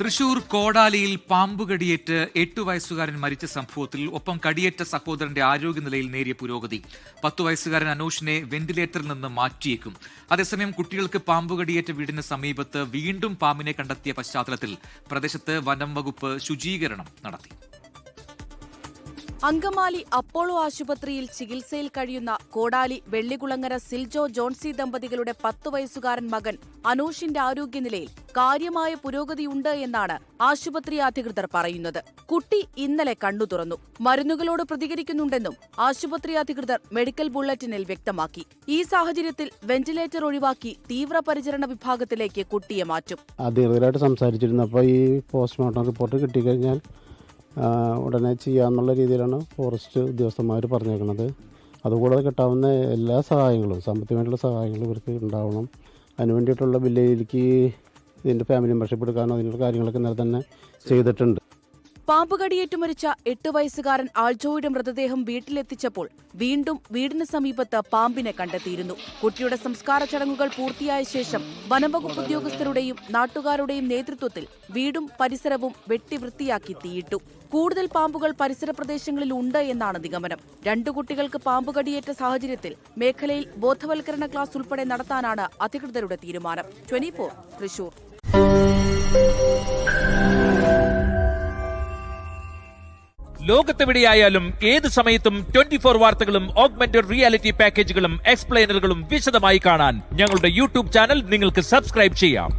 തൃശൂർ കോടാലിയിൽ പാമ്പുകടിയേറ്റ് 8 വയസ്സുകാരൻ മരിച്ച സംഭവത്തിൽ ഒപ്പം കടിയേറ്റ സഹോദരന്റെ ആരോഗ്യനിലയിൽ നേരിയ പുരോഗതി. 10 വയസ്സുകാരൻ അനൂഷിനെ വെന്റിലേറ്ററിൽ നിന്ന് മാറ്റിയേക്കും. അതേസമയം കുട്ടികൾക്ക് പാമ്പുകടിയേറ്റ വീടിന് സമീപത്ത് വീണ്ടും പാമ്പിനെ കണ്ടെത്തിയ പശ്ചാത്തലത്തിൽ പ്രദേശത്ത് വനം വകുപ്പ് ശുചീകരണം നടത്തി. അങ്കമാലി അപ്പോളോ ആശുപത്രിയിൽ ചികിത്സയിൽ കഴിയുന്ന കോടാലി വെള്ളികുളങ്ങര സിൽജോ ജോൺസി ദമ്പതികളുടെ 10 വയസ്സുകാരൻ മകൻ അനൂഷിന്റെ ആരോഗ്യനിലയിൽ കാര്യമായ പുരോഗതിയുണ്ട് എന്നാണ് ആശുപത്രി അധികൃതർ പറയുന്നത്. കുട്ടി ഇന്നലെ കണ്ണു തുറന്നു. മരുന്നുകളോട് പ്രതികരിക്കുന്നുണ്ടെന്നും ആശുപത്രി അധികൃതർ മെഡിക്കൽ ബുള്ളറ്റിനിൽ വ്യക്തമാക്കി. ഈ സാഹചര്യത്തിൽ വെന്റിലേറ്റർ ഒഴിവാക്കി തീവ്രപരിചരണ വിഭാഗത്തിലേക്ക് കുട്ടിയെ മാറ്റും. അധികൃതരായിട്ട് സംസാരിച്ചിരുന്നപ്പോൾ ഈ പോസ്റ്റ്മോർട്ടം റിപ്പോർട്ട് കിട്ടിക്കഴിഞ്ഞാൽ ഉടനെ ചെയ്യാമെന്നുള്ള രീതിയിലാണ് ഫോറസ്റ്റ് ഉദ്യോഗസ്ഥന്മാർ പറഞ്ഞേക്കുന്നത്. അതുകൂടാതെ കിട്ടാവുന്ന എല്ലാ സഹായങ്ങളും, സാമ്പത്തികമായിട്ടുള്ള സഹായങ്ങളും ഇവർക്ക് ഉണ്ടാവണം. അതിന് വേണ്ടിയിട്ടുള്ള വില്ലേജിലേക്ക് ഇതിൻ്റെ ഫാമിലി മെമ്പർഷിപ്പ് എടുക്കാനോ അതിനുള്ള കാര്യങ്ങളൊക്കെ ഇന്നലെ തന്നെ ചെയ്തിട്ടുണ്ട്. പാമ്പ് കടിയേറ്റു മരിച്ച 8 വയസ്സുകാരൻ ആൾജോയുടെ മൃതദേഹം വീട്ടിലെത്തിച്ചപ്പോൾ വീണ്ടും വീടിന് സമീപത്ത് പാമ്പിനെ കണ്ടെത്തിയിരുന്നു. കുട്ടിയുടെ സംസ്കാര ചടങ്ങുകൾ പൂർത്തിയായ ശേഷം വനംവകുപ്പ് ഉദ്യോഗസ്ഥരുടെയും നാട്ടുകാരുടെയും നേതൃത്വത്തിൽ വീടും പരിസരവും വെട്ടിവൃത്തിയാക്കി തീയിട്ടു. കൂടുതൽ പാമ്പുകൾ പരിസര പ്രദേശങ്ങളിൽ ഉണ്ട് എന്നാണ് നിഗമനം. 2 കുട്ടികൾക്ക് പാമ്പ് കടിയേറ്റ സാഹചര്യത്തിൽ മേഖലയിൽ ബോധവൽക്കരണ ക്ലാസ് ഉൾപ്പെടെ നടത്താനാണ് അധികൃതരുടെ തീരുമാനം. 24 തൃശൂർ. ലോകത്തെവിടെയായാലും ഏത് സമയത്തും 24 വാർത്തകളും ഓഗ്മെന്റഡ് റിയാലിറ്റി പാക്കേജുകളും എക്സ്പ്ലെയിനറുകളും വിശദമായി കാണാൻ ഞങ്ങളുടെ യൂട്യൂബ് ചാനൽ നിങ്ങൾക്ക് സബ്സ്ക്രൈബ് ചെയ്യാം.